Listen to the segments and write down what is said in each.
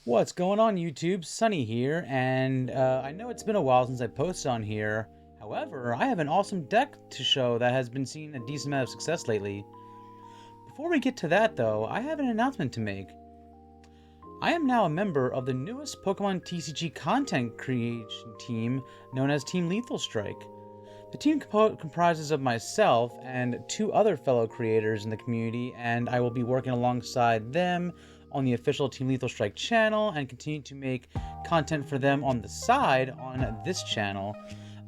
What's going on, YouTube? Sunny here, and I know it's been a while since I posted on here. However, I have an awesome deck to show that has been seeing a decent amount of success lately. Before we get to that, though, I have an announcement to make. I am now a member of the newest Pokemon TCG content creation team known as Team Lethal Strike. The team comprises of myself and two other fellow creators in the community, and I will be working alongside them on the official Team Lethal Strike channel and continue to make content for them on the side on this channel.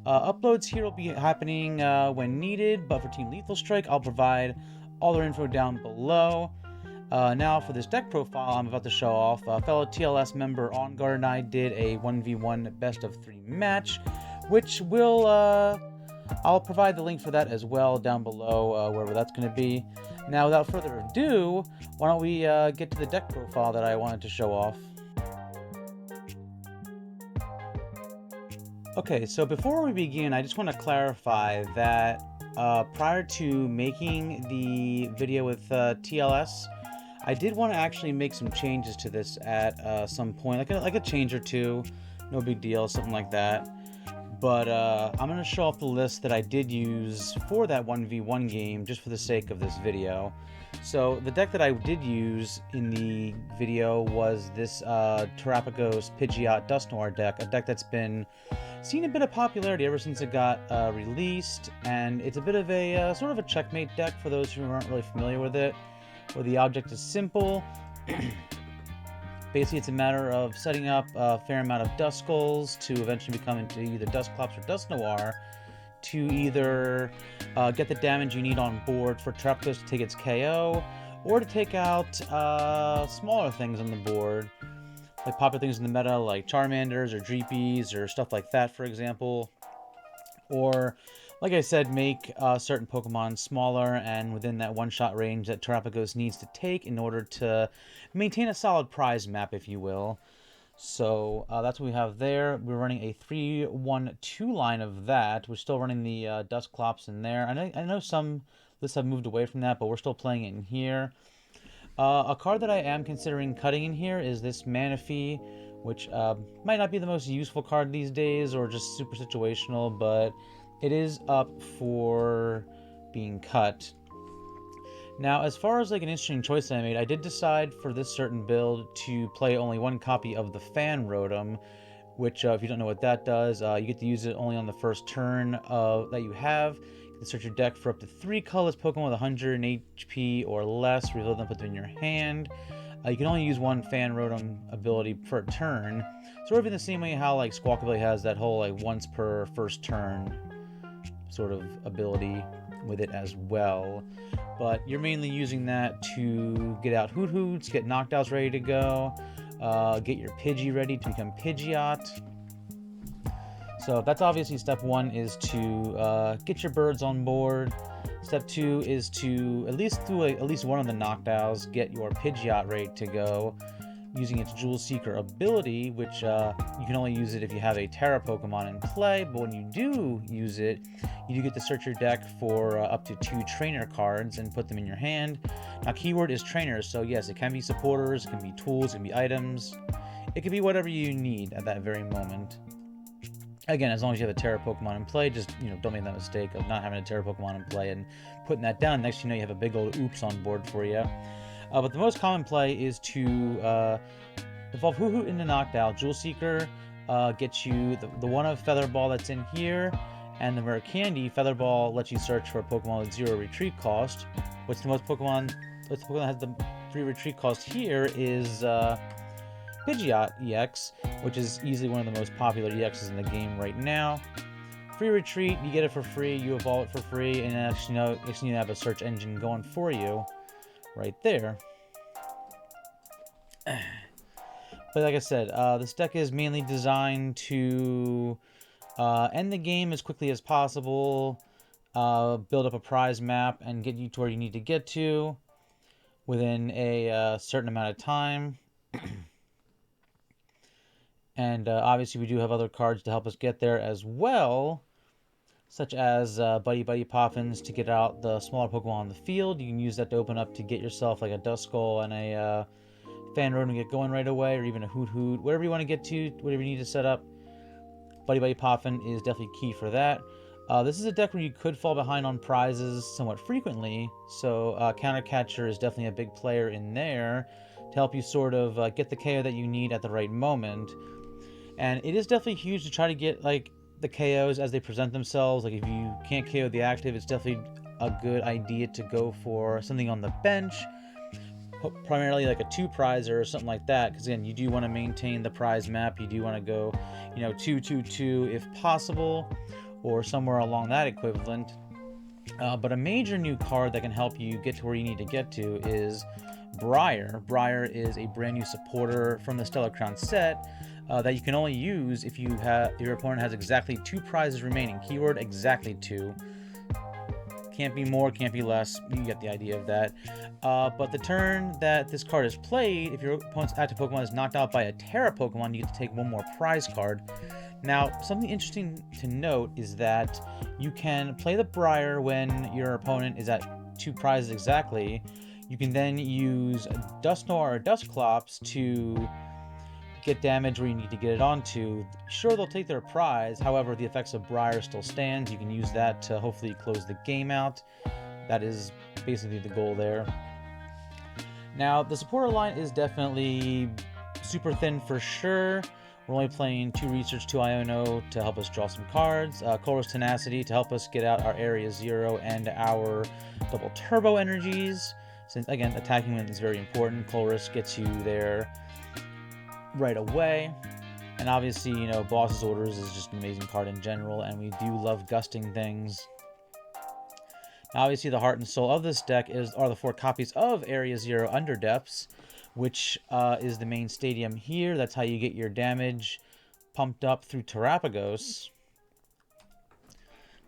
Uploads here will be happening when needed, but for Team Lethal Strike, I'll provide all their info down below. Now for this deck profile I'm about to show off, fellow TLS member On Guard and I did a 1v1 best of 3 match, which will I'll provide the link for that as well down below, wherever that's going to be. Now, without further ado, why don't we get to the deck profile that I wanted to show off. Okay, so before we begin, I just want to clarify that prior to making the video with TLS, I did want to actually make some changes to this at some point, like a change or two, no big deal, something like that. But I'm going to show off the list that I did use for that 1v1 game just for the sake of this video. So the deck that I did use in the video was this Terapagos Pidgeot Dusknoir deck, a deck that's been seeing a bit of popularity ever since it got released, and it's a bit of a sort of a checkmate deck for those who aren't really familiar with it, where the object is simple. Basically, it's a matter of setting up a fair amount of Duskulls to eventually become into either Dusclops or Dusknoir to either get the damage you need on board for Terapagos to take its KO, or to take out smaller things on the board, like popular things in the meta like Charmanders or Dreepies or stuff like that, for example. Or, like I said, make certain Pokemon smaller and within that one-shot range that Terapagos needs to take in order to maintain a solid prize map, if you will. So that's what we have there. We're running a 3-1-2 line of that. We're still running the Dusclops in there. I know some lists have moved away from that, but we're still playing it in here. A card that I am considering cutting in here is this Manaphy, which might not be the most useful card these days or just super situational, but it is up for being cut. Now, as far as like an interesting choice that I made, I did decide for this certain build to play only one copy of the Fan Rotom, which if you don't know what that does, you get to use it only on the first turn that you have. You can search your deck for up to 3 colorless Pokemon with 100 HP or less, reveal them, put them in your hand. You can only use one Fan Rotom ability per turn. Sort of in the same way how like Squawkabilly has that whole like once per first turn sort of ability with it as well. But you're mainly using that to get out Hoothoots, get Noctowls ready to go, get your Pidgey ready to become Pidgeot. So that's obviously step 1 is to get your birds on board. Step 2 is to, at least through at least one of the Noctowls, get your Pidgeot ready to go using its Jewel Seeker ability, which you can only use it if you have a Terra Pokemon in play, but when you do use it, you do get to search your deck for up to 2 trainer cards and put them in your hand. Now, keyword is trainers, so yes, it can be supporters, it can be tools, it can be items, it can be whatever you need at that very moment. Again, as long as you have a Terra Pokemon in play, just don't make that mistake of not having a Terra Pokemon in play and putting that down. Next you know, you have a big old oops on board for you. But the most common play is to evolve Hoothoot into Noctowl. Jewel Seeker gets you the one of Feather Ball that's in here, and the Rare Candy. Feather Ball lets you search for a Pokemon with 0 retreat cost. What's the Pokemon that has the 3 retreat cost here is Pidgeot EX, which is easily one of the most popular EXs in the game right now. Free retreat, you get it for free, you evolve it for free, and actually you have a search engine going for you right there. But like I said, this deck is mainly designed to end the game as quickly as possible, build up a prize map, and get you to where you need to get to within a certain amount of time. And obviously we do have other cards to help us get there as well, such as Buddy-Buddy Poffins to get out the smaller Pokemon on the field. You can use that to open up to get yourself like a Duskull and a Fan Rotom to get going right away, or even a Hoothoot, whatever you want to get to, whatever you need to set up. Buddy-Buddy Poffin is definitely key for that. This is a deck where you could fall behind on prizes somewhat frequently, so Counter Catcher is definitely a big player in there to help you sort of get the KO that you need at the right moment. And it is definitely huge to try to get like the KOs as they present themselves. Like if you can't KO the active, it's definitely a good idea to go for something on the bench, primarily like a 2-prizer or something like that, because again, you do want to maintain the prize map. You do want to go, you know, 2-2-2 if possible, or somewhere along that equivalent. But a major new card that can help you get to where you need to get to is Briar. Briar is a brand new supporter from the Stellar Crown set that you can only use if you have your opponent has exactly 2 prizes remaining. Keyword exactly 2. Can't be more, can't be less. You get the idea of that. But the turn that this card is played, if your opponent's active Pokemon is knocked out by a Terra Pokemon, you get to take 1 more prize card. Now, something interesting to note is that you can play the Briar when your opponent is at 2 prizes exactly. You can then use Dusknoir or Dusclops to get damage where you need to get it onto. Sure, they'll take their prize, however, the effects of Briar still stands. You can use that to hopefully close the game out. That is basically the goal there. Now, the supporter line is definitely super thin for sure. We're only playing 2 Research, 2 Iono to help us draw some cards. Colress Tenacity to help us get out our Area 0 and our double turbo energies. Since, again, attacking wind is very important. Colress gets you there right away. And obviously, you know, Boss's Orders is just an amazing card in general, and we do love gusting things. Now, obviously, the heart and soul of this deck are the 4 copies of Area 0 Underdepths, which is the main stadium here. That's how you get your damage pumped up through Terapagos.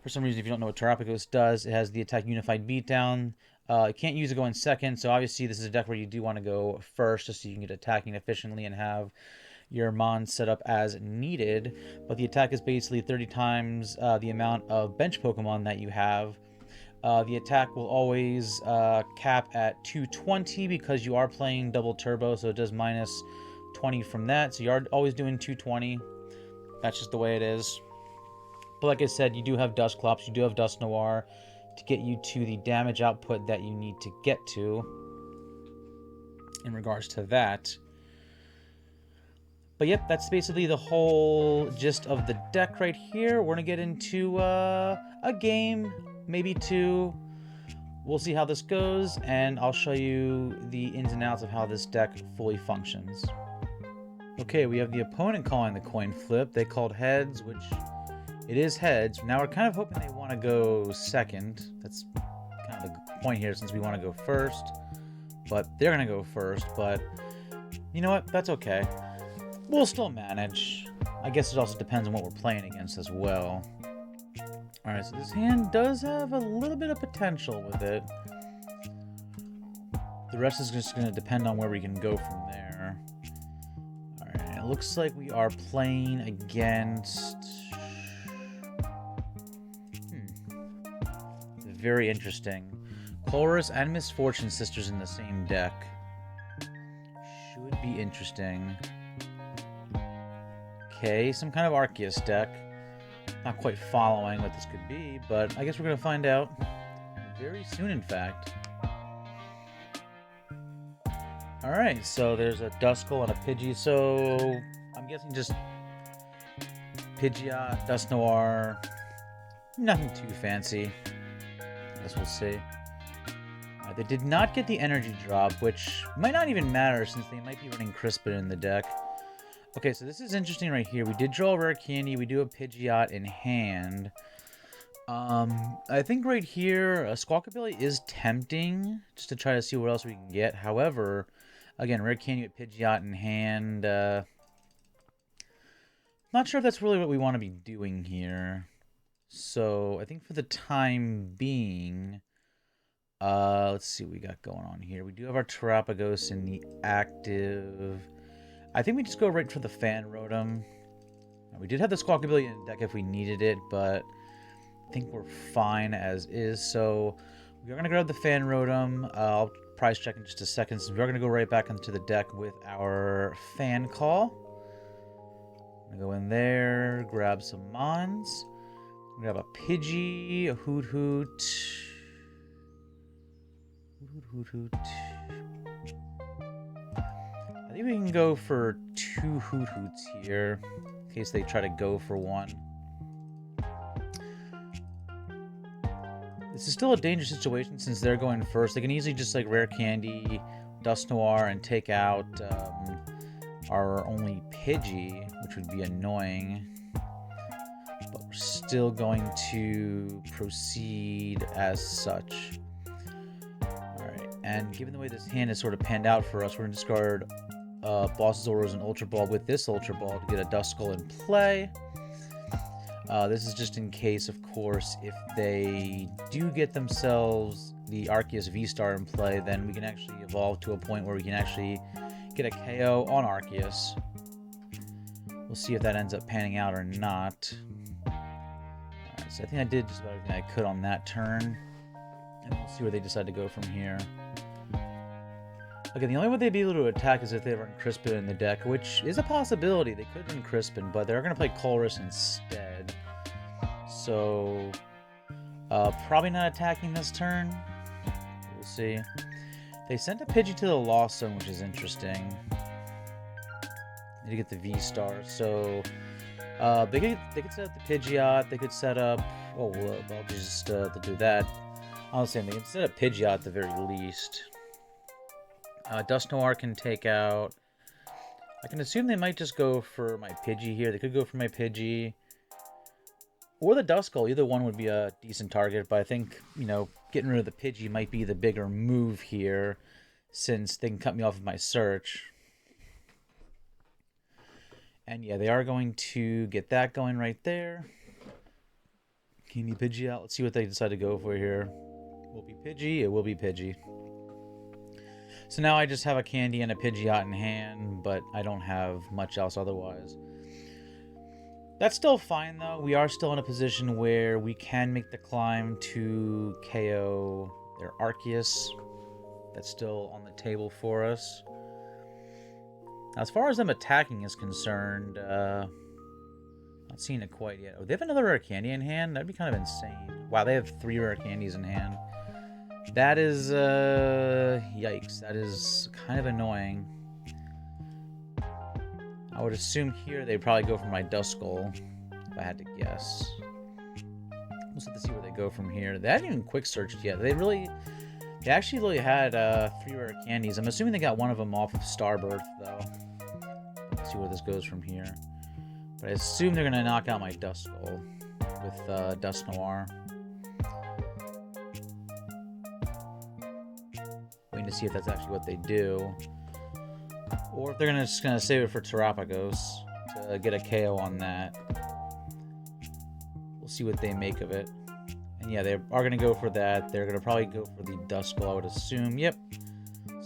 For some reason, if you don't know what Terapagos does, it has the attack unified beatdown. You can't use it going second, so obviously this is a deck where you do want to go first just so you can get attacking efficiently and have your Mon set up as needed. But the attack is basically 30 times the amount of bench Pokemon that you have. The attack will always cap at 220 because you are playing double turbo, so it does minus 20 from that. So you are always doing 220. That's just the way it is. But like I said, you do have Dusclops, you do have Dusknoir to get you to the damage output that you need to get to in regards to that. But yep, that's basically the whole gist of the deck right here. We're going to get into a game, maybe 2. We'll see how this goes, and I'll show you the ins and outs of how this deck fully functions. Okay, we have the opponent calling the coin flip. They called heads, which it is heads. Now we're kind of hoping they want to go second. That's kind of the point here since we want to go first. But they're going to go first, but you know what? That's okay. We'll still manage. I guess it also depends on what we're playing against as well. Alright, so this hand does have a little bit of potential with it. The rest is just going to depend on where we can go from there. Alright, it looks like we are playing against... Very interesting. Colress and Misfortune Sisters in the same deck. Should be interesting. Okay, some kind of Arceus deck. Not quite following what this could be, but I guess we're going to find out very soon, in fact. Alright, so there's a Duskull and a Pidgey, so I'm guessing just Pidgeot, Dusknoir, nothing too fancy. I guess we'll see. They did not get the energy drop, which might not even matter since they might be running Crispin in the deck. Okay, so this is interesting right here. We did draw a rare candy. We do have Pidgeot in hand. I think right here, a Squawkabilly is tempting, just to try to see what else we can get. However, again, rare candy with Pidgeot in hand. Not sure if that's really what we want to be doing here. So I think for the time being, let's see what we got going on here. We do have our Terapagos in the active. I think we just go right for the Fan Rotom. We did have the Squawkabilly in the deck if we needed it, but I think we're fine as is. So we're going to grab the Fan Rotom. I'll price check in just a second. So we're going to go right back into the deck with our fan call. I'm going to go in there, grab some Mons. Grab a Pidgey, a Hoothoot. I think we can go for 2 Hoothoots here, in case they try to go for one. This is still a dangerous situation since they're going first. They can easily just like Rare Candy, Dusknoir, and take out our only Pidgey, which would be annoying. But we're still going to proceed as such. Alright, and given the way this hand is sort of panned out for us, we're going to discard Boss's Auras and Ultra Ball with this Ultra Ball to get a Duskull in play. This is just in case, of course, if they do get themselves the Arceus V-Star in play, then we can actually evolve to a point where we can actually get a KO on Arceus. We'll see if that ends up panning out or not. Alright, so I think I did just about everything I could on that turn. And we'll see where they decide to go from here. Okay, the only way they'd be able to attack is if they run Crispin in the deck, which is a possibility. They could run Crispin, but they're going to play Colress instead. So, probably not attacking this turn. We'll see. They sent a Pidgey to the Lost Zone, which is interesting. Need to get the V-Star. So, they could set up the Pidgeot. They could set up... Oh, well, I'll just to do that. I was saying they can set up Pidgeot at the very least. Dusknoir can take out... I can assume they might just go for my Pidgey here. They could go for my Pidgey. Or the Duskull. Either one would be a decent target. But I think, you know, getting rid of the Pidgey might be the bigger move here. Since they can cut me off of my search. And yeah, they are going to get that going right there. Candy Pidgey out. Let's see what they decide to go for here. Will be Pidgey. It will be Pidgey. So now I just have a Candy and a Pidgeot in hand, but I don't have much else otherwise. That's still fine, though. We are still in a position where we can make the climb to KO their Arceus. That's still on the table for us. Now, as far as them attacking is concerned, not seeing it quite yet. Oh, they have another Rare Candy in hand? That'd be kind of insane. Wow, they have 3 Rare Candies in hand. That is, yikes. That is kind of annoying. I would assume here they'd probably go for my Duskull, if I had to guess. We'll have to see where they go from here. They haven't even quick searched yet. They actually really had 3 Rare Candies. I'm assuming they got one of them off of Starbirth, though. Let's see where this goes from here. But I assume they're going to knock out my Duskull with Dusknoir. Waiting to see if that's actually what they do. Or if they're just going to save it for Terapagos to get a KO on that. We'll see what they make of it. And yeah, they are going to go for that. They're going to probably go for the Duskull, I would assume. Yep.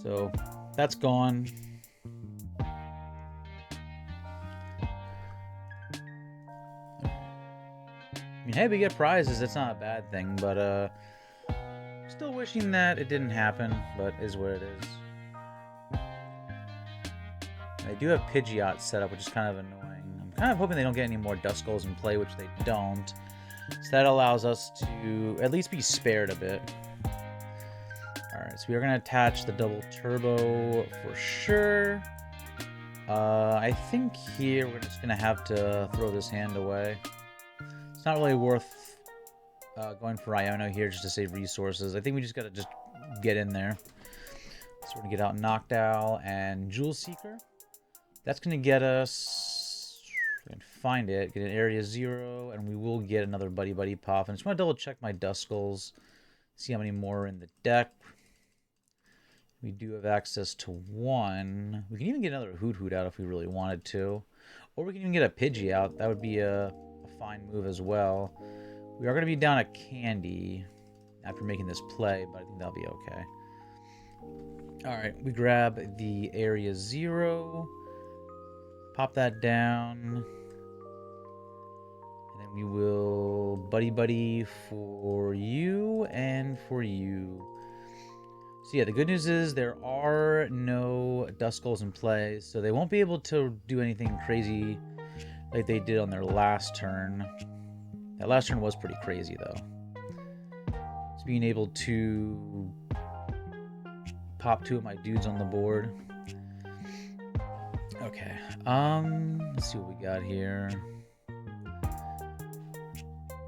So, that's gone. I mean, hey, we get prizes. That's not a bad thing, but, still wishing that it didn't happen, but is what it is. They do have Pidgeot set up, which is kind of annoying. I'm kind of hoping they don't get any more Duskulls in play, which they don't. So that allows us to at least be spared a bit. Alright, so we are going to attach the double turbo for sure. I think here we're just going to have to throw this hand away. It's not really worth going for Iono here just to save resources. I think we just got to just get in there. So we're going to get out Noctowl and Jewel Seeker. That's going to get us, and find it, get an Area 0, and we will get another Buddy-Buddy Poffin. I just want to double check my Duskulls, see how many more are in the deck. We do have access to 1. We can even get another Hoothoot out if we really wanted to. Or we can even get a Pidgey out. That would be a fine move as well. We are going to be down a Candy after making this play, but I think that'll be okay. Alright, we grab the Area 0. Pop that down. And then we will Buddy-Buddy for you and for you. So yeah, the good news is there are no Duskulls in play, so they won't be able to do anything crazy like they did on their last turn. That last turn was pretty crazy, though. Just being able to pop 2 of my dudes on the board. Okay, let's see what we got here.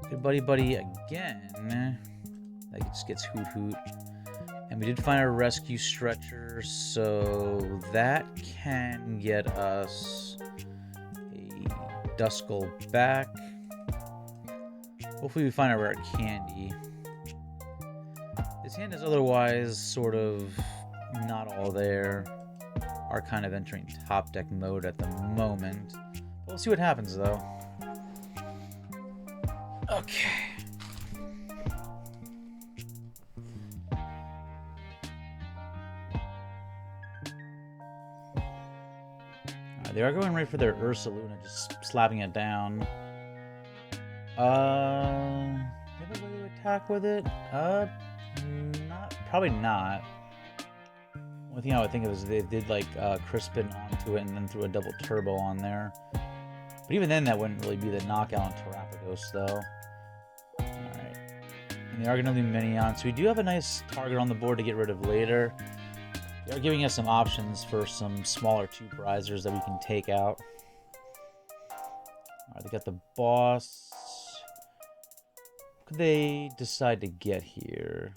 Good Buddy-Buddy again. That just gets Hoothoot. And we did find a rescue stretcher, so that can get us a Duskull back. Hopefully we find a rare candy. His hand is otherwise sort of not all there. Are kind of entering top deck mode at the moment. We'll see what happens though. Okay. They are going right for their Ursaluna, just slapping it down. They have a way to attack with it? Probably not. Only thing I would think of is they did like Crispin onto it and then threw a double turbo on there. But even then, that wouldn't really be the knockout on Terapagos, though. Alright. And they are going to leave Minion, so we do have a nice target on the board to get rid of later. They are giving us some options for some smaller 2-prizers that we can take out. Alright, they got the boss. What could they decide to get here?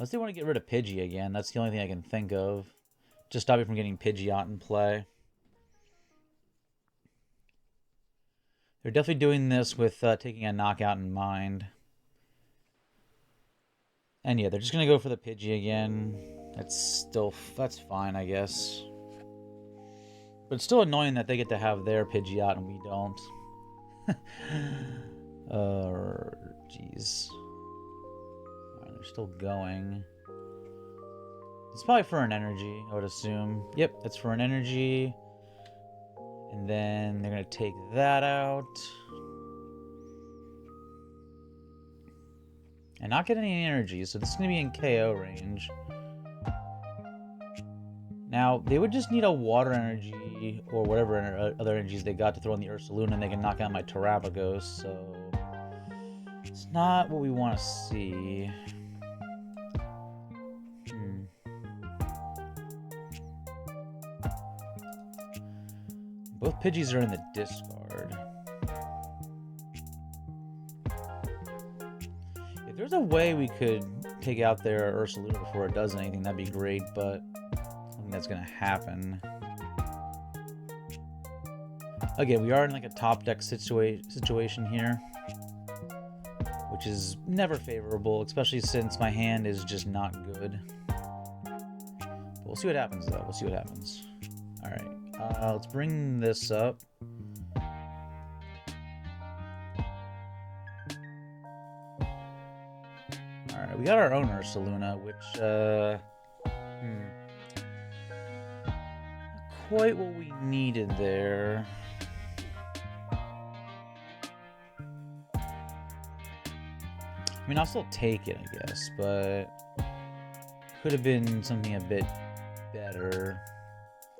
Unless they want to get rid of Pidgey again. That's the only thing I can think of. Just stop me from getting Pidgeot in play. They're definitely doing this with taking a knockout in mind. And yeah, they're just going to go for the Pidgey again. That's fine, I guess. But it's still annoying that they get to have their Pidgeot and we don't. Jeez. Alright, they're still going. It's probably for an energy, I would assume. Yep, it's for an energy. And then they're going to take that out. And not get any energy, so this is going to be in KO range. Now, they would just need a water energy, or whatever other energies they got to throw in the Ursaluna, and they can knock out my Terapagos, so... It's not what we want to see. Both Pidgeys are in the discard. If there's a way we could take out their Ursaluna before it does anything, that'd be great, but I don't think that's going to happen. Again, we are in like a top deck situation here, which is never favorable, especially since my hand is just not good. But we'll see what happens, though. We'll see what happens. All right. Let's bring this up. Alright, we got our own Ursaluna, which, not quite what we needed there. I mean, I'll still take it, I guess, but could have been something a bit better.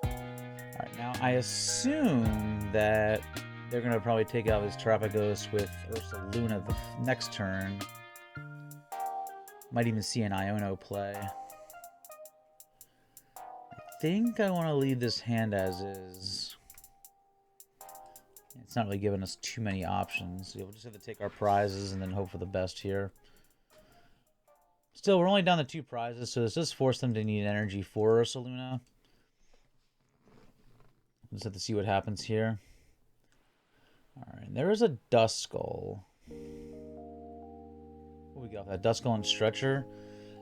Alright, now I assume that they're going to probably take out his Terapagos with Ursaluna the next turn. Might even see an Iono play. I think I want to leave this hand as is. It's not really giving us too many options. So we'll just have to take our prizes and then hope for the best here. Still, we're only down to 2 prizes, so this does force them to need energy for Ursaluna. We'll just have to see what happens here. Alright, there is a Duskull. What we got? That Duskull and Stretcher.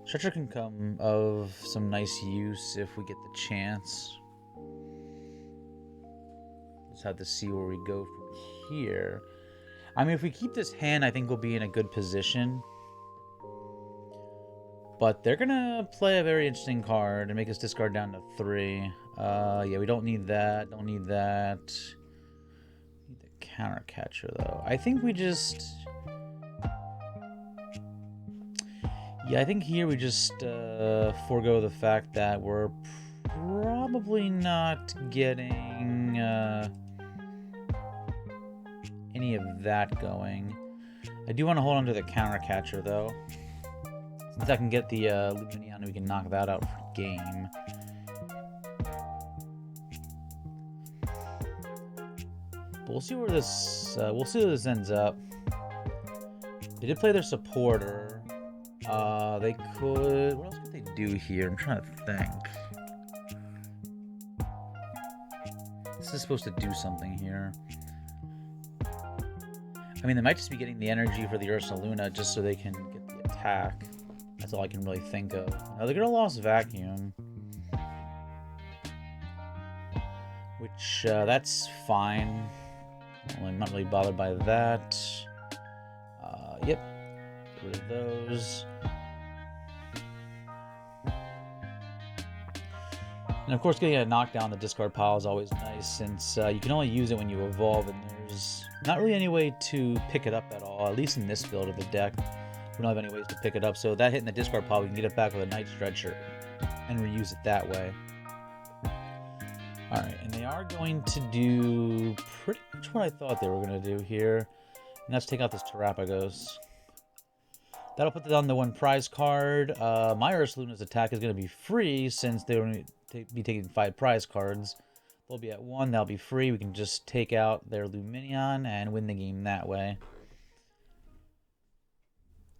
Stretcher can come of some nice use if we get the chance. Just have to see where we go from here. I mean, if we keep this hand, I think we'll be in a good position. But they're going to play a very interesting card and make us discard down to 3. Yeah, we don't need that. Don't need that. Need the counter catcher, though. I think we just... Yeah, I think here we just forego the fact that we're probably not getting any of that going. I do want to hold on to the counter catcher though. Since I can get the Lumineon, we can knock that out for game. But we'll see where this ends up. They did play their supporter. They could... What else could they do here? I'm trying to think. This is supposed to do something here. I mean, they might just be getting the energy for the Ursaluna just so they can get the attack. That's all I can really think of. Now, they're gonna lose Vacuum. Which, that's fine. I'm not really bothered by that. Yep. Get rid of those. And of course, getting a knockdown on the discard pile is always nice, since you can only use it when you evolve, and there's not really any way to pick it up at all, at least in this build of the deck. We don't have any ways to pick it up, so that hit in the discard pile, we can get it back with a Night Stretcher and reuse it that way. Alright, and they are going to do pretty much what I thought they were going to do here, and that's take out this Terapagos. That'll put it on the one prize card. My Ursaluna's attack is going to be free, since they're going to be taking 5 prize cards. They'll be at 1, that'll be free. We can just take out their Lumineon and win the game that way.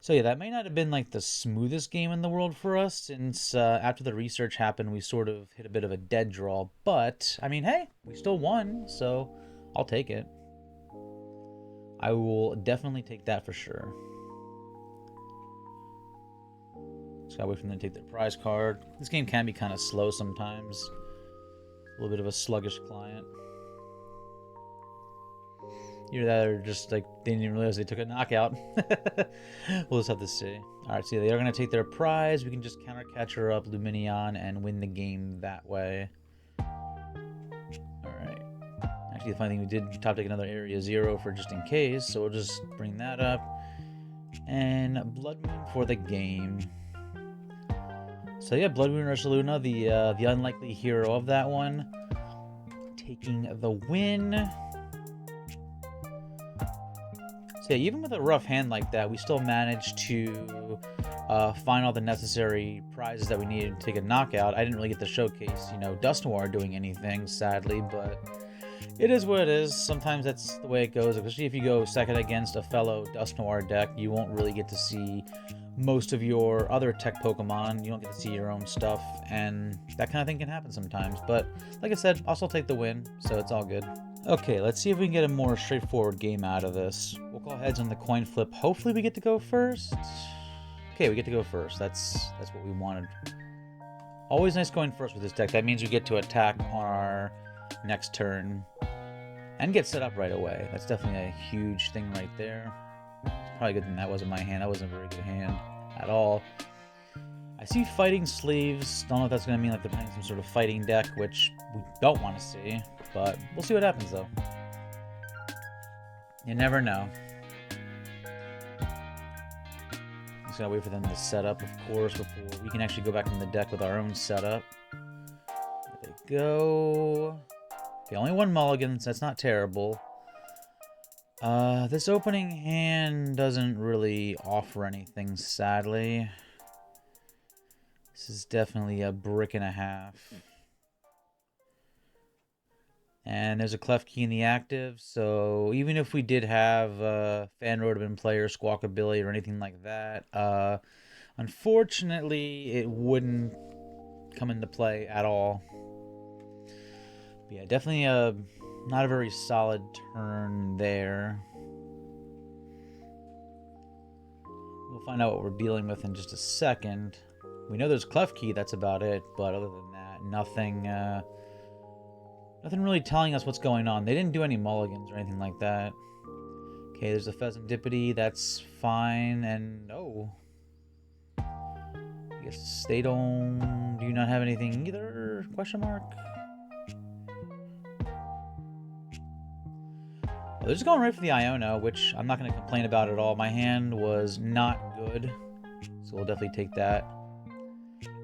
So yeah, that may not have been like the smoothest game in the world for us, since after the research happened, we sort of hit a bit of a dead draw. But, I mean, hey, we still won, so I'll take it. I will definitely take that for sure. Just gotta wait for them to take their prize card. This game can be kind of slow sometimes. A little bit of a sluggish client. Either that or just like they didn't even realize they took a knockout. We'll just have to see. Alright, so they are going to take their prize. We can just counter catcher up Lumineon and win the game that way. Alright. Actually, the funny thing, we did top deck another Area 0 for just in case, so we'll just bring that up. And Bloodmoon for the game. So yeah, Bloodmoon Ursaluna, the unlikely hero of that one, taking the win. So yeah, even with a rough hand like that, we still managed to find all the necessary prizes that we needed to take a knockout. I didn't really get to showcase, you know, Dusknoir doing anything, sadly, but it is what it is. Sometimes that's the way it goes, especially if you go second against a fellow Dusknoir deck. You won't really get to see most of your other tech Pokemon. You don't get to see your own stuff, and that kind of thing can happen sometimes. But like I said, I'll still take the win, so it's all good. Okay, let's see if we can get a more straightforward game out of this. We'll call heads on the coin flip. Hopefully we get to go first. Okay, we get to go first. That's what we wanted. Always nice going first with this deck. That means we get to attack on our next turn and get set up right away. That's definitely a huge thing right there. It's probably a good thing that wasn't my hand. That wasn't a very good hand at all. I see Fighting Sleeves. Don't know if that's going to mean like they're playing some sort of fighting deck, which we don't want to see. But we'll see what happens, though. You never know. Just gotta wait for them to set up, of course, before we can actually go back in the deck with our own setup. There they go. Okay, only one mulligan, so that's not terrible. This opening hand doesn't really offer anything, sadly. This is definitely a brick and a half. And there's a Klefki in the active, so even if we did have Fan Rotom player, Squawkabilly, or anything like that, unfortunately, it wouldn't come into play at all. But yeah, definitely not a very solid turn there. We'll find out what we're dealing with in just a second. We know there's Klefki, that's about it, but other than that, nothing... Nothing really telling us what's going on. They didn't do any mulligans or anything like that. Okay, there's a Fezandipiti. That's fine. And, oh. I guess they don't... Do you not have anything either? Question mark? Well, they're just going right for the Iono, which I'm not going to complain about at all. My hand was not good. So we'll definitely take that.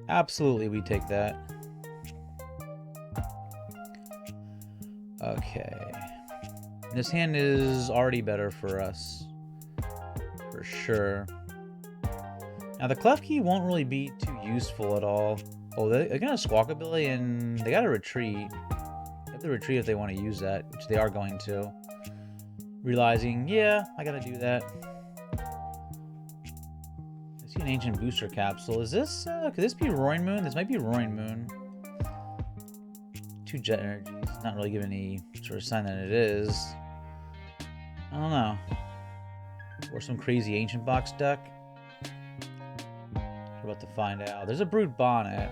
Absolutely, we take that. Okay. This hand is already better for us. For sure. Now, the Clef Key won't really be too useful at all. Oh, they're gonna Squawkabilly and they gotta retreat. They have to retreat if they want to use that, which they are going to. Realizing, yeah, I gotta do that. I see an Ancient Booster Capsule. Is this, could this be Roaring Moon? This might be Roaring Moon. 2 Jet Energies. Not really giving any sort of sign that it is. I don't know. Or some crazy Ancient Box deck. We're about to find out. There's a Brood Bonnet.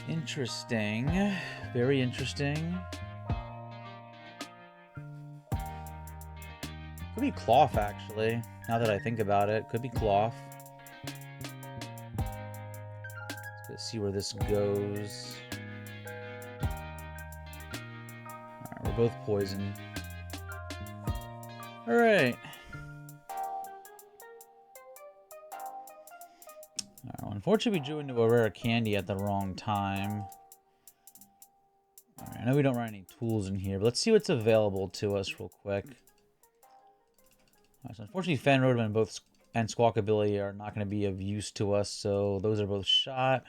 Interesting. Very interesting. Could be Cloth, actually. Now that I think about it, could be Cloth. Let's see where this goes. Alright, we're both poisoned. Alright. Well, unfortunately, we drew into a rare candy at the wrong time. Alright, I know we don't run any tools in here, but let's see what's available to us real quick. Alright, so unfortunately, Fan Rotom and Squawkabilly are not going to be of use to us, so those are both shot.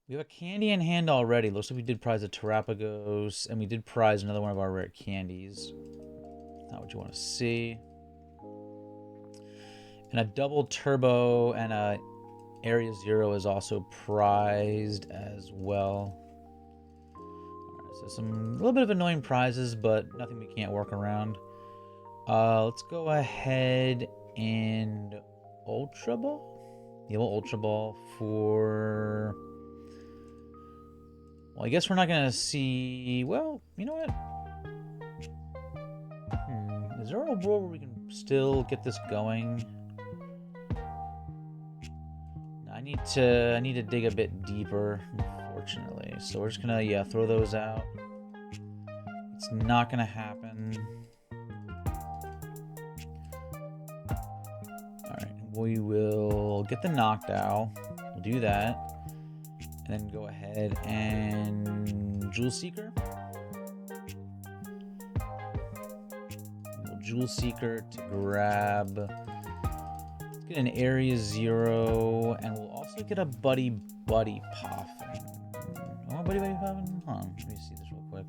We have a candy in hand already. Looks like we did prize a Terapagos, and we did prize another one of our rare candies. Not what you want to see. And a double turbo and a Area 0 is also prized as well. Alright, so a little bit of annoying prizes, but nothing we can't work around. Let's go ahead and Ultra Ball? Yeah, we'll Ultra Ball for... Well, I guess we're not going to see... Well, you know what? Is there a world where we can still get this going? I need to dig a bit deeper, unfortunately. So we're just gonna, yeah, throw those out. It's not gonna happen. Alright, we will get the Noctowl. We'll do that. And then go ahead and Jewel Seeker. We'll Jewel Seeker to grab... Let's get an Area 0, and we'll also get a Buddy-Buddy Poffin. Oh, Buddy-Buddy Poffin? Hold on, let me see this real quick.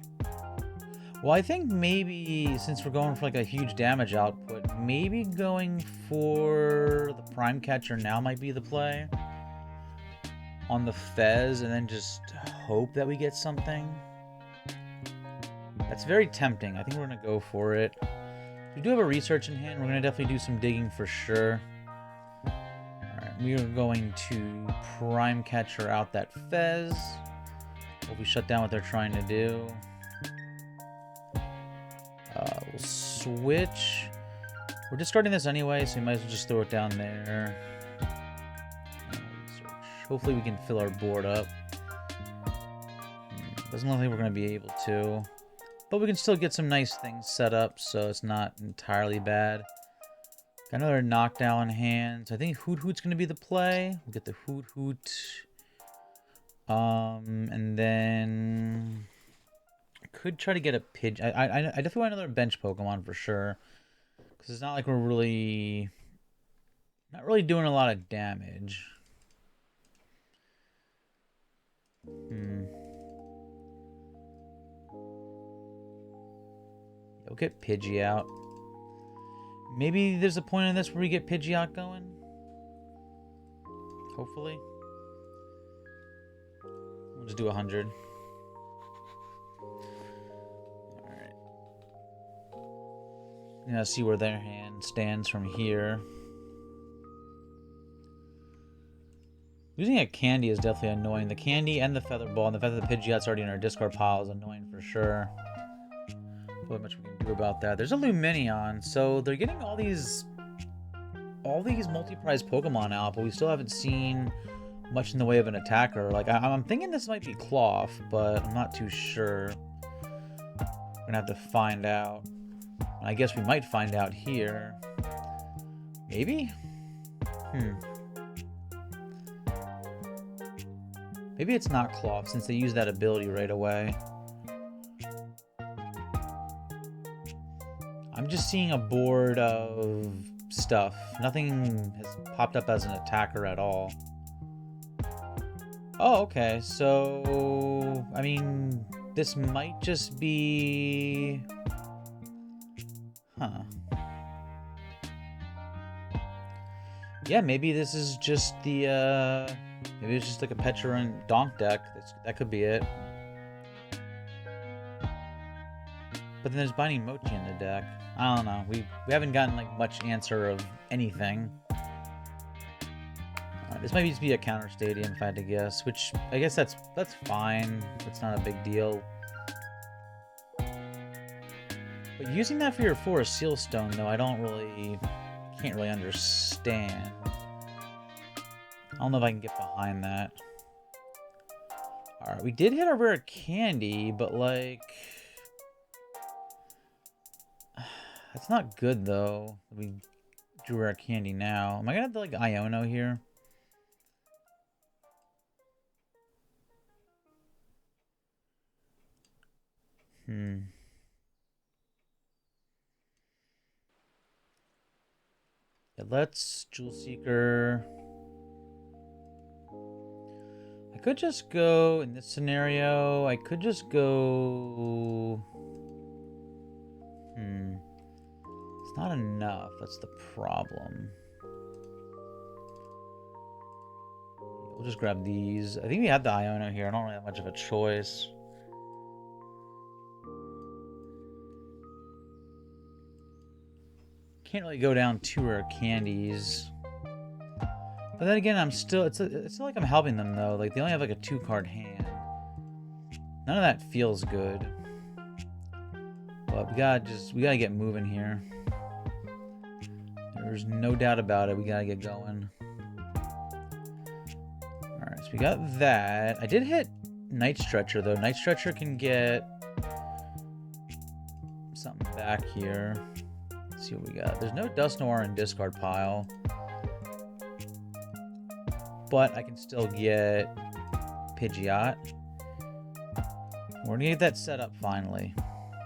Well, I think maybe, since we're going for like a huge damage output, maybe going for the Prime Catcher now might be the play. On the Fez, and then just hope that we get something. That's very tempting. I think we're going to go for it. We do have a research in hand. We're going to definitely do some digging for sure. Alright, we are going to Prime Catcher out that Fez. Hope we shut down what they're trying to do. We'll switch. We're discarding this anyway, so we might as well just throw it down there. Hopefully we can fill our board up. Doesn't look like we're going to be able to. But we can still get some nice things set up, so it's not entirely bad. Got another Noctowl in hand. So I think Hoothoot's going to be the play. We'll get the Hoothoot. And then... I could try to get a Pidgeot. I definitely want another bench Pokemon for sure. Because it's not like we're really... Not really doing a lot of damage. We'll get Pidgey out. Maybe there's a point in this where we get Pidgeot going. Hopefully. We'll just do 100. Alright. Now see where their hand stands from here. Losing a candy is definitely annoying. The candy and the Feather Ball, and the fact that the Pidgeot's already in our discard pile is annoying for sure. Not much we can do about that. There's a Lumineon, so they're getting all these multi-prize Pokemon out, but we still haven't seen much in the way of an attacker. Like I'm thinking this might be Cloth, but I'm not too sure. We're gonna have to find out. And I guess we might find out here. Maybe? Maybe it's not Cloth since they use that ability right away. I'm just seeing a board of stuff. Nothing has popped up as an attacker at all. Oh, okay. So, I mean, this might just be... Huh. Yeah, maybe this is just the, maybe it's just like a Petulant Donk deck. That could be it. But then there's Binding Mochi in the deck. I don't know. We haven't gotten like much answer of anything. This might just be a counter stadium if I had to guess, which I guess that's fine. It's not a big deal. But using that for your Forest Seal Stone, though, I can't really understand. I don't know if I can get behind that. Alright, we did hit a rare candy, but like... That's not good, though. We drew rare candy now. Am I gonna have to, like, Iono here? Yeah, let's Jewel Seeker. I could just go, in this scenario, I could just go... It's not enough, that's the problem. We'll just grab these. I think we have the Iono here. I don't really have much of a choice. Can't really go down 2 rare candies. But then again, I'm still... It's still like I'm helping them, though. Like, they only have, like, a 2-card hand. None of that feels good. But we gotta get moving here. There's no doubt about it. We gotta get going. Alright, so we got that. I did hit Night Stretcher, though. Night Stretcher can get something back here. Let's see what we got. There's no Dusknoir in discard pile. But I can still get Pidgeot. We're gonna get that set up finally.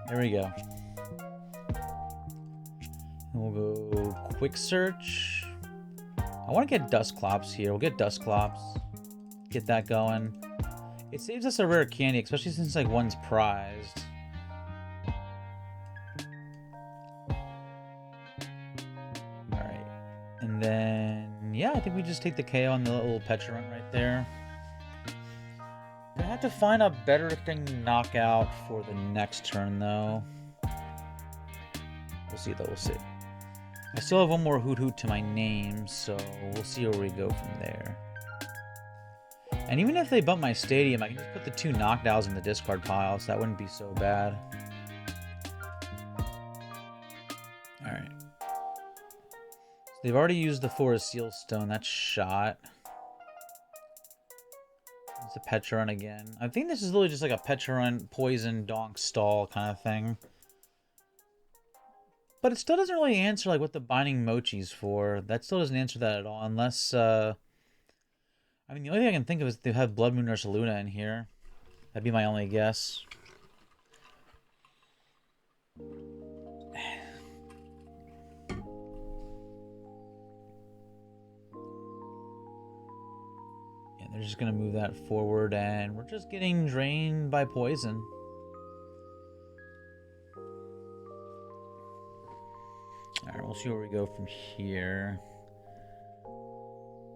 There we go. And we'll go Quick Search. I want to get Dusclops here. We'll get Dusclops. Get that going. It saves us a rare candy, especially since like one's prized. Alright. And then, yeah, I think we just take the KO on the little Petulant right there. Gonna have to find a better thing to knock out for the next turn, though. We'll see, though. We'll see. I still have one more Hoothoot to my name, so we'll see where we go from there. And even if they bump my stadium, I can just put the 2 Noctowls in the discard pile, so that wouldn't be so bad. Alright. So they've already used the Forest Seal Stone. That's shot. It's a Petulant again. I think this is literally just like a Petulant, Poison, Donk, Stall kind of thing. But it still doesn't really answer like what the Binding Mochi's for. That still doesn't answer that at all, unless, I mean, the only thing I can think of is they have Bloodmoon Ursaluna in here. That'd be my only guess. They're just going to move that forward, and we're just getting drained by poison. Alright, we'll see where we go from here.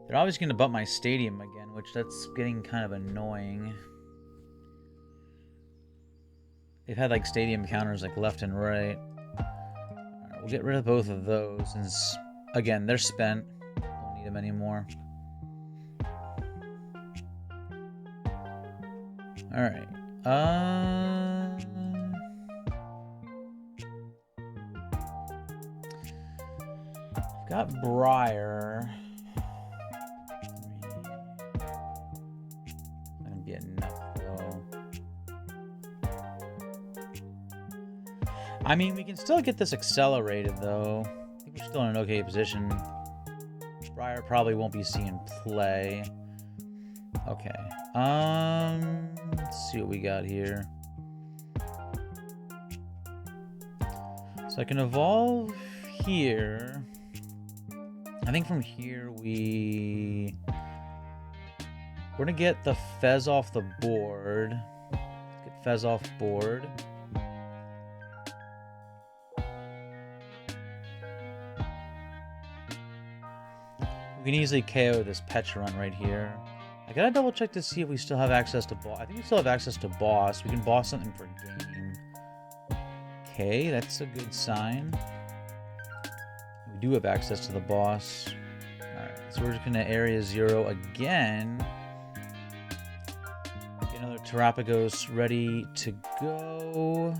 They're obviously going to bump my stadium again, which that's getting kind of annoying. They've had like stadium counters like left and right. Alright, we'll get rid of both of those since, again, they're spent. Don't need them anymore. Alright. I've got Briar. Not gonna be enough though. I mean, we can still get this accelerated though. I think we're still in an okay position. Briar probably won't be seeing play. Okay. Let's see what we got here. So I can evolve here. I think from here we're gonna get the Fez off the board. Let's get Fez off board. We can easily KO this Petron right here. I gotta double check to see if we still have access to boss. I think we still have access to boss. We can boss something per game. Okay, that's a good sign. We do have access to the boss. Alright, so we're just gonna Area 0 again. Get another Terapagos ready to go.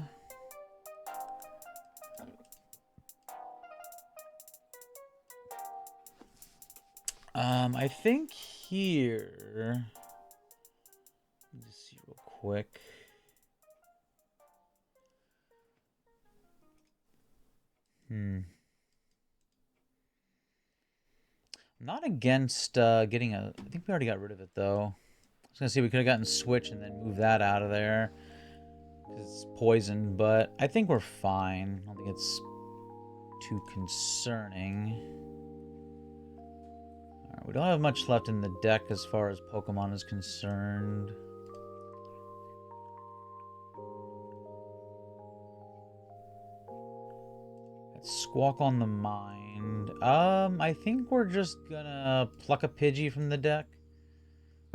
I think here... Let me just see real quick. I'm not against getting a... I think we already got rid of it, though. I was going to say we could have gotten Switch and then moved that out of there. Because it's poison, but I think we're fine. I don't think it's too concerning. Alright, we don't have much left in the deck as far as Pokemon is concerned. Squawk on the mind. I think we're just gonna pluck a Pidgey from the deck,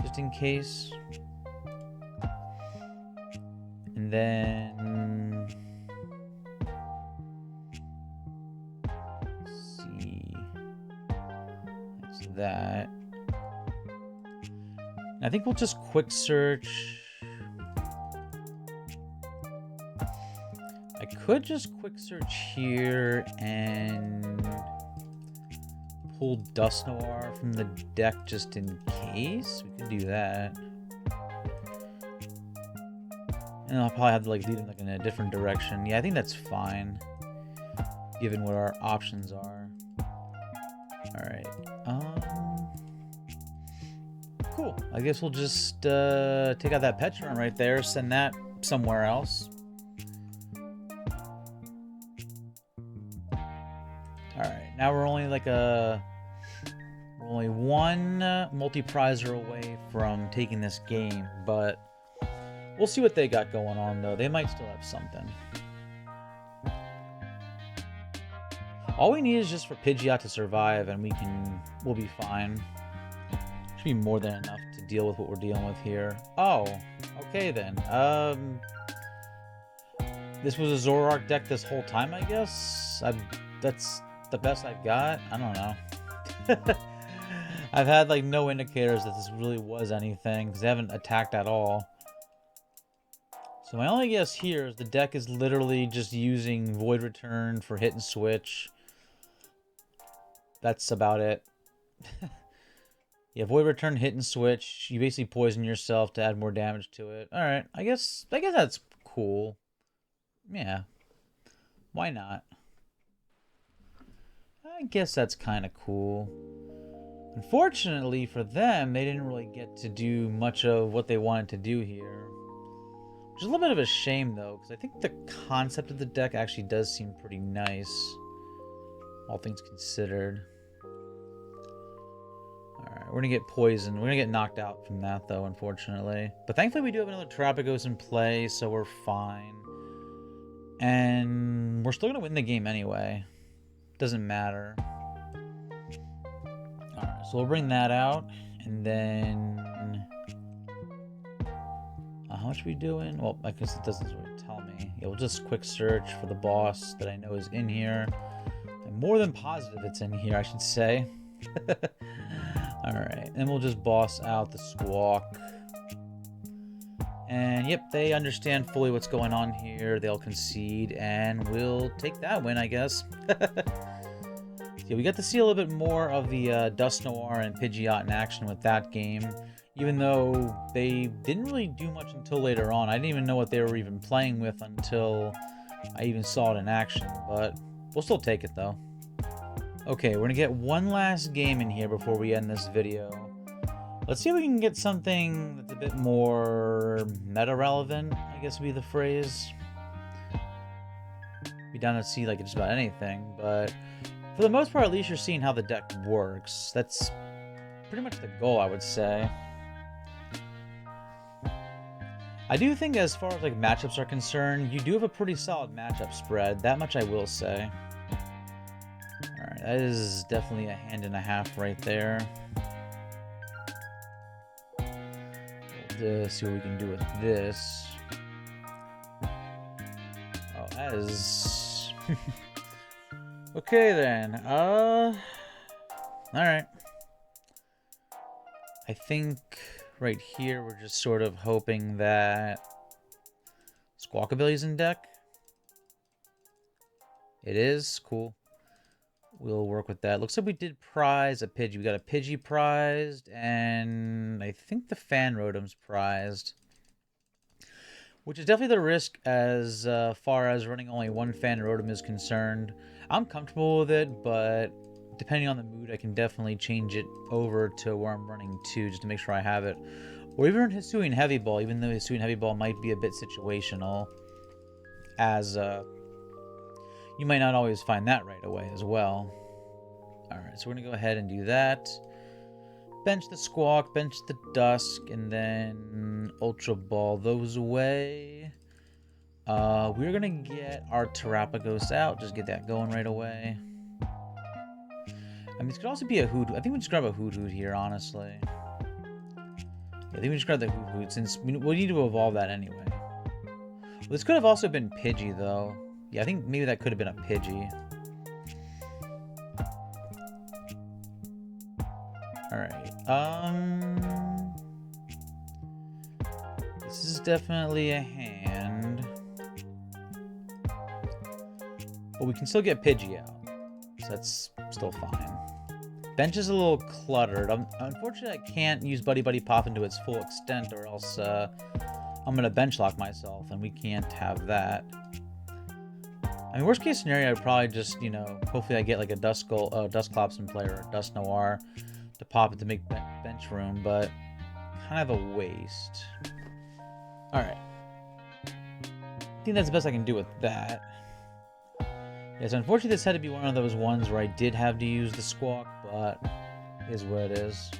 just in case. And then... let's see. That's that. And I think we'll just quick search. I could just quick search here and pull Dusknoir from the deck just in case. We could do that. And I'll probably have to like lead him like in a different direction. Yeah, I think that's fine, given what our options are. Alright. Cool. I guess we'll just take out that Petron right there, send that somewhere else. Alright, now we're only like we're only one multi-prizer away from taking this game, but we'll see what they got going on though. They might still have something. All we need is just for Pidgeot to survive and we'll be fine. Should be more than enough to deal with what we're dealing with here. Oh, okay then. This was a Zoroark deck this whole time, I guess? That's the best I've got? I don't know. I've had like no indicators that this really was anything because they haven't attacked at all. So my only guess here is the deck is literally just using Void Return for hit and switch. That's about it. Yeah, Void Return, hit and switch. You basically poison yourself to add more damage to it. Alright, I guess that's cool. Yeah. Why not? I guess that's kind of cool. Unfortunately for them, they didn't really get to do much of what they wanted to do here. Which is a little bit of a shame, though, because I think the concept of the deck actually does seem pretty nice, all things considered. Alright, we're going to get poisoned. We're going to get knocked out from that, though, unfortunately. But thankfully we do have another Terapagos in play, so we're fine. And we're still going to win the game anyway. Doesn't matter. Alright, so we'll bring that out, and then... how much are we doing? Well, I guess it doesn't really tell me. Yeah, we'll just quick search for the boss that I know is in here. I'm more than positive it's in here, I should say. Alright, and we'll just boss out the Squawk. And yep, they understand fully what's going on here. They'll concede, and we'll take that win, I guess. Yeah, we got to see a little bit more of the Dusknoir and Pidgeot in action with that game. Even though they didn't really do much until later on. I didn't even know what they were even playing with until I even saw it in action. But we'll still take it, though. Okay, we're gonna get one last game in here before we end this video. Let's see if we can get something that's a bit more meta-relevant, I guess would be the phrase. Be down to see like just about anything, but for the most part, at least you're seeing how the deck works. That's pretty much the goal, I would say. I do think as far as like matchups are concerned, you do have a pretty solid matchup spread. That much I will say. Alright, that is definitely a hand and a half right there. We'll see what we can do with this. Oh, that is... Okay then, alright. I think right here we're just sort of hoping that Squawkabilly's in deck. It is, cool. We'll work with that. Looks like we did prize a Pidgey. We got a Pidgey prized, and I think the Fan Rotom's prized. Which is definitely the risk as far as running only one Fan Rotom is concerned. I'm comfortable with it, but depending on the mood, I can definitely change it over to where I'm running two, just to make sure I have it. Or even Hisuian Heavy Ball, even though Hisuian Heavy Ball might be a bit situational, as you might not always find that right away as well. Alright, so we're going to go ahead and do that. Bench the Squawk, bench the Dusk, and then Ultra Ball those away. We're going to get our Terapagos out, just get that going right away. I mean, this could also be a Hoothoot. I think we just grab a Hoothoot here, honestly. Yeah, I think we just grab the Hoothoot, since we need to evolve that anyway. Well, this could have also been Pidgey, though. Yeah, I think maybe that could have been a Pidgey. Alright, this is definitely a hand. But we can still get Pidgey out, so that's still fine. Bench is a little cluttered. Unfortunately, I can't use Buddy-Buddy Poffin to its full extent, or else I'm going to bench lock myself, and we can't have that. I mean, worst case scenario, I'd probably just, you know, hopefully I get like a Dusclops in play or a Dusknoir to pop it to make bench room, but kind of a waste. Alright. I think that's the best I can do with that. Yes, unfortunately this had to be one of those ones where I did have to use the Squawk, but it is what it is.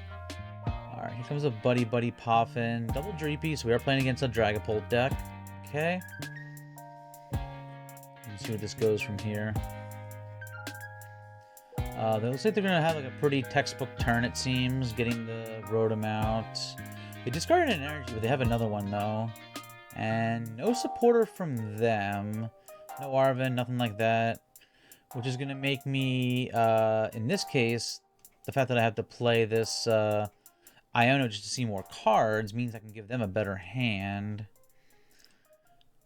Alright, here comes a Buddy-Buddy Poffin. Double Dreepy, so we are playing against a Dragapult deck. Okay. Let's see where this goes from here. It looks like they're going to have like a pretty textbook turn, it seems, getting the Rotom out. They discarded an energy, but they have another one, though. And no supporter from them. No Arven, nothing like that. Which is going to make me, in this case, the fact that I have to play this Iono just to see more cards means I can give them a better hand.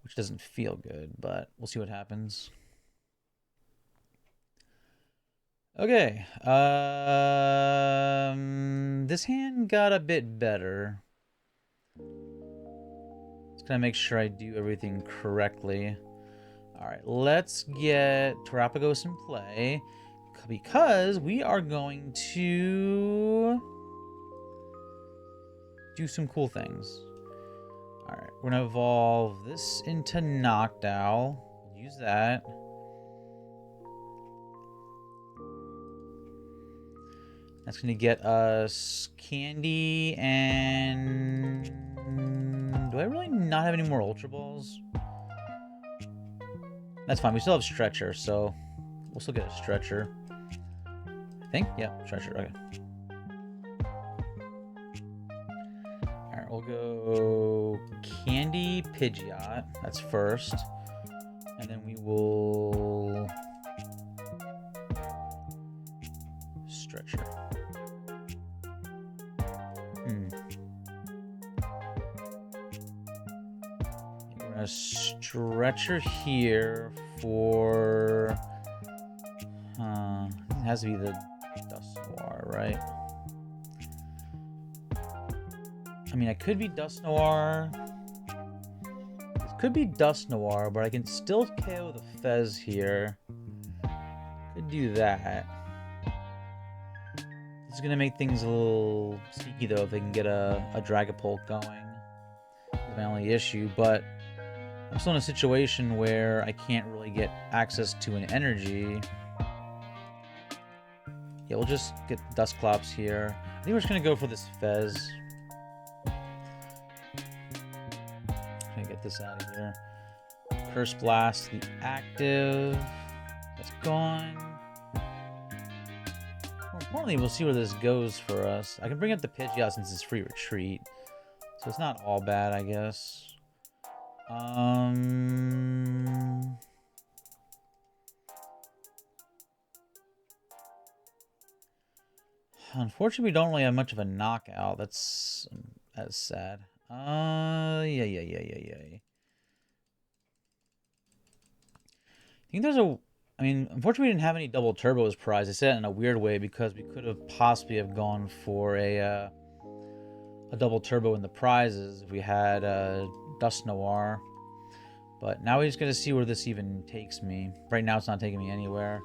Which doesn't feel good, but we'll see what happens. Okay, this hand got a bit better. Just gonna make sure I do everything correctly. Alright, let's get Terapagos in play, because we are going to do some cool things. Alright, we're gonna evolve this into Noctowl. Use that. That's going to get us Candy and... Do I really not have any more Ultra Balls? That's fine. We still have Stretcher, so we'll still get a Stretcher. I think? Yeah, Stretcher. Okay. Alright, we'll go Candy Pidgeot. That's first. And then we will... Stretcher. We're gonna Stretcher here for it has to be the Dusknoir, right? I mean, I could be Dusknoir. This could be Dusknoir, but I can still KO the Fez here. Could do that. is going to make things a little sneaky, though, if they can get a Dragapult going. That's my only issue, but I'm still in a situation where I can't really get access to an energy. Yeah, we'll just get Dusclops here. I think we're just going to go for this Fez. Gonna get this out of here. Curse Blast, the active. That's gone. More importantly, we'll see where this goes for us. I can bring up the Pidgeot since it's free retreat. So it's not all bad, I guess. Unfortunately, we don't really have much of a knockout. That's sad. Yeah. I think there's a... I mean, unfortunately, we didn't have any double turbos prize. I said it in a weird way because we could have possibly have gone for a double turbo in the prizes if we had Dusknoir. But now we're just going to see where this even takes me. Right now, it's not taking me anywhere.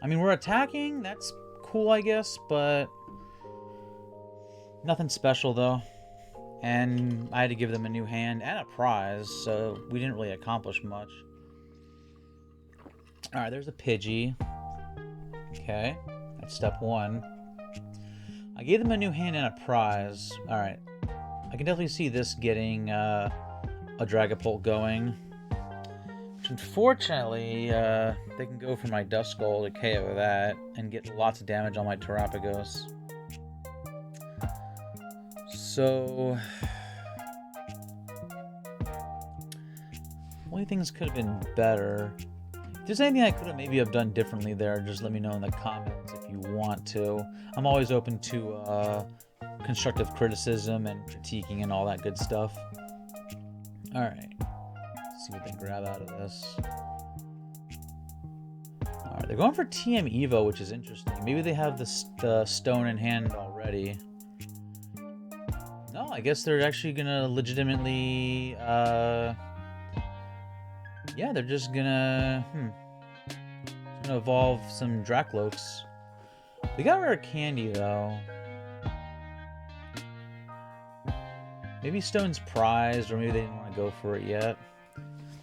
I mean, we're attacking. That's cool, I guess, but nothing special, though. And I had to give them a new hand and a prize, so we didn't really accomplish much. Alright, there's a Pidgey. Okay, that's step one. I gave them a new hand and a prize. Alright, I can definitely see this getting a Dragapult going. Which, unfortunately, they can go for my Duskull to KO that and get lots of damage on my Terapagos. So, only things could have been better. If there's anything I could have maybe have done differently there, just let me know in the comments if you want to. I'm always open to constructive criticism and critiquing and all that good stuff. Alright, let's see what they grab out of this. Alright, they're going for TM Evo, which is interesting. Maybe they have the stone in hand already. No, I guess they're actually gonna legitimately, yeah, they're just gonna, evolve some Dracloaks. They got rare candy, though. Maybe Stone's prized, or maybe they didn't want to go for it yet.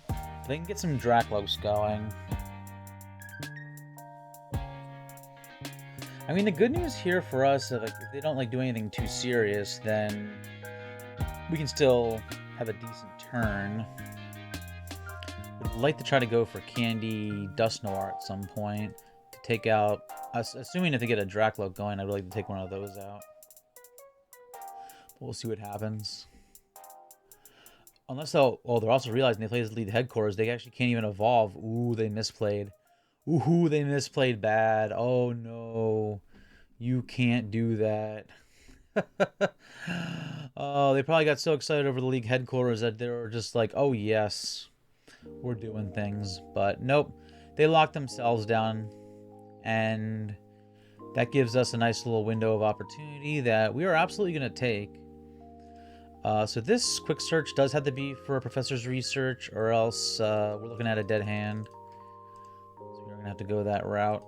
But they can get some Dracloaks going. I mean, the good news here for us, if they don't do anything too serious, then we can still have a decent turn. Would like to try to go for Candy Dusknoir at some point to take out. Assuming if they get a Dracloak going, I'd like to take one of those out. But we'll see what happens. Unless they're also realizing they play as lead headquarters, they actually can't even evolve. Ooh, they misplayed. Ooh, they misplayed bad. Oh no, you can't do that. Oh, they probably got so excited over the league headquarters that they were just like, oh yes, we're doing things. But nope, they locked themselves down, and that gives us a nice little window of opportunity that we are absolutely going to take. So this quick search does have to be for a professor's research, or else we're looking at a dead hand. So we're going to have to go that route.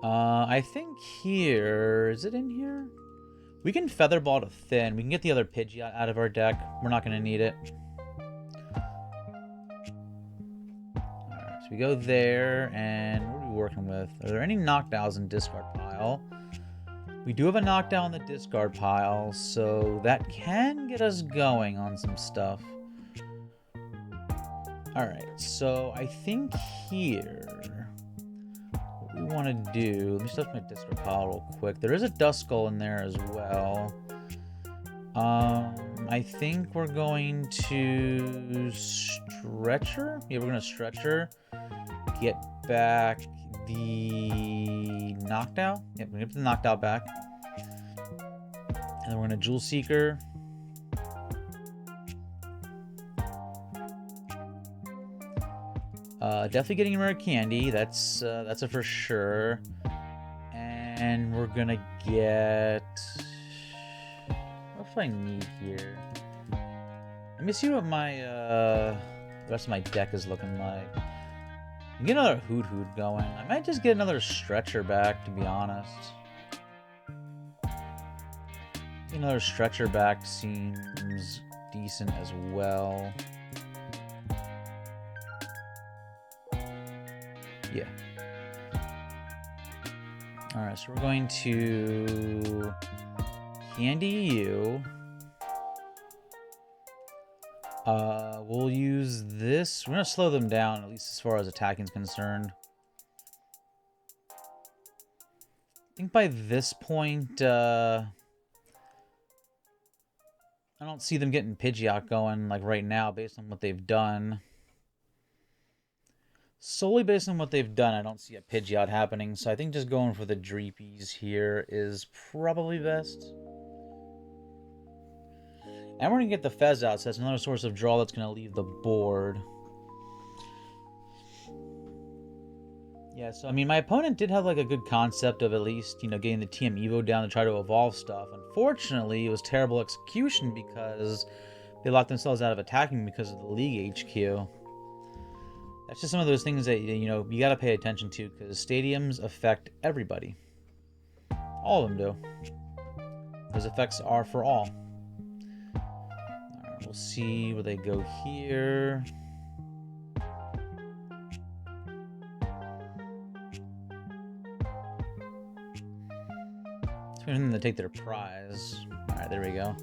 I think here... Is it in here? We can Feather Ball to thin. We can get the other Pidgeot out of our deck. We're not going to need it. Alright, so we go there, and what are we working with? Are there any Noctowls in discard pile? We do have a Noctowl in the discard pile, so that can get us going on some stuff. Alright, so I think here... what we want to do... Let me stuff my discard pile real quick. There is a Duskull in there as well. I think we're going to... Stretcher? Yeah, we're going to Stretcher. Get back... the Noctowl. Yep, we're gonna get the Noctowl back. And then we're gonna Jewel Seeker. Definitely getting rare candy. That's a for sure. And we're gonna get... what do I need here? Let me see what my the rest of my deck is looking like. Get another Hoothoot going. I might just get another Stretcher back, to be honest. Another Stretcher back seems decent as well. Yeah. Alright, so we're going to Candy you. We'll use this. We're going to slow them down, at least as far as attacking is concerned. I think by this point, I don't see them getting Pidgeot going, like, right now, based on what they've done. Solely based on what they've done, I don't see a Pidgeot happening, so I think just going for the Dreepies here is probably best. And we're going to get the Fez out, so that's another source of draw that's going to leave the board. Yeah, so, I mean, my opponent did have, like, a good concept of at least, you know, getting the TM Evo down to try to evolve stuff. Unfortunately, it was terrible execution because they locked themselves out of attacking because of the League HQ. That's just some of those things that, you know, you got to pay attention to because stadiums affect everybody. All of them do. Those effects are for all. We'll see where they go here. It's for them to take their prize. Alright, there we go.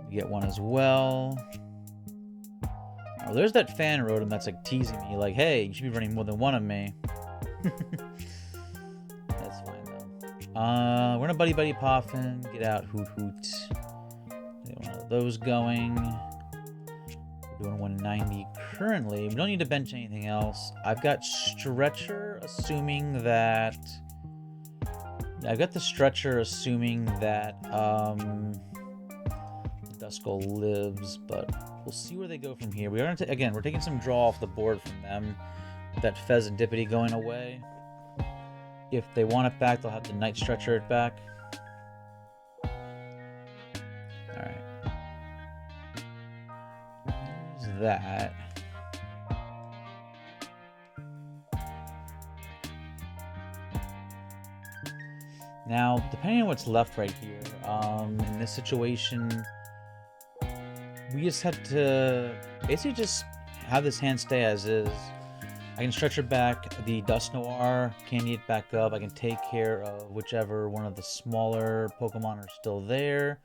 We get one as well. Oh, there's that Fan Rotom that's like teasing me, like, hey, you should be running more than one of me. That's fine though. We're gonna Buddy-Buddy Poffin, get out Hoothoot. Get one of those going. We're doing 190 currently. We don't need to bench anything else. I've got Stretcher, assuming that. I've got the Stretcher, assuming that Duskull lives, but we'll see where they go from here. We are gonna again. We're taking some draw off the board from them. With that Fezandipiti going away. If they want it back, they'll have the Night Stretcher it back. Alright. There's that. Now, depending on what's left right here, in this situation, we just have to basically just have this hand stay as is. I can Stretcher back the Dusknoir, candy it back up. I can take care of whichever one of the smaller Pokemon are still there.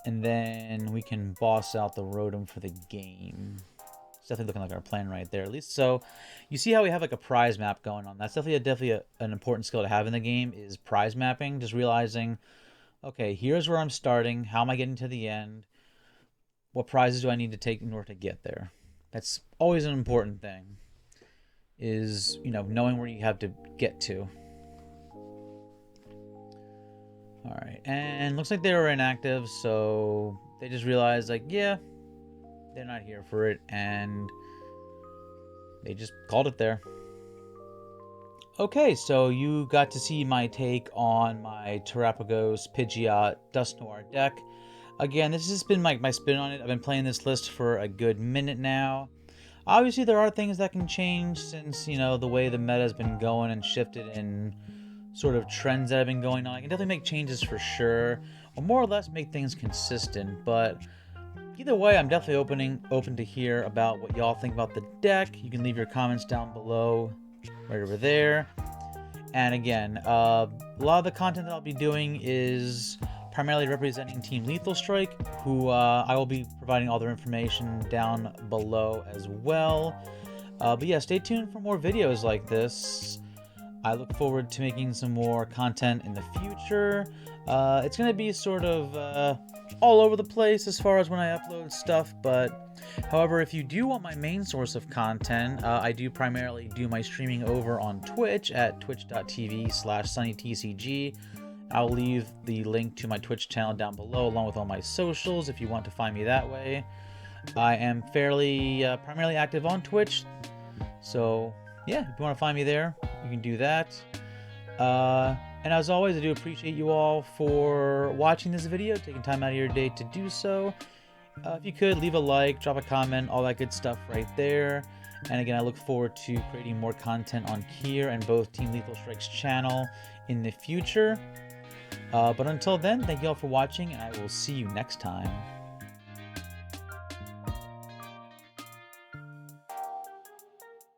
And then we can boss out the Rotom for the game. It's definitely looking like our plan right there, at least. So you see how we have like a prize map going on. That's definitely an important skill to have in the game is prize mapping. Just realizing, okay, here's where I'm starting. How am I getting to the end? What prizes do I need to take in order to get there? That's always an important thing. Is, you know, knowing where you have to get to. Alright, and looks like they were inactive, so they just realized, like, yeah, they're not here for it, and they just called it there. Okay, so you got to see my take on my Terapagos Pidgeot Dusknoir deck. Again, this has been my spin on it. I've been playing this list for a good minute now. Obviously, there are things that can change since, you know, the way the meta has been going and shifted in sort of trends that have been going on. I can definitely make changes for sure, or more or less make things consistent. But either way, I'm definitely open to hear about what y'all think about the deck. You can leave your comments down below, right over there. And again, a lot of the content that I'll be doing is primarily representing Team Lethal Strike, who I will be providing all their information down below as well. But yeah, stay tuned for more videos like this. I look forward to making some more content in the future. It's going to be sort of all over the place as far as when I upload stuff, but however, if you do want my main source of content, I do primarily do my streaming over on Twitch at twitch.tv/sunnytcg. I'll leave the link to my Twitch channel down below along with all my socials if you want to find me that way. I am fairly primarily active on Twitch, so yeah, if you want to find me there, you can do that. And as always, I do appreciate you all for watching this video, taking time out of your day to do so. If you could, leave a like, drop a comment, all that good stuff right there. And again, I look forward to creating more content on Kier and both Team Lethal Strike's channel in the future. But until then, thank you all for watching, and I will see you next time.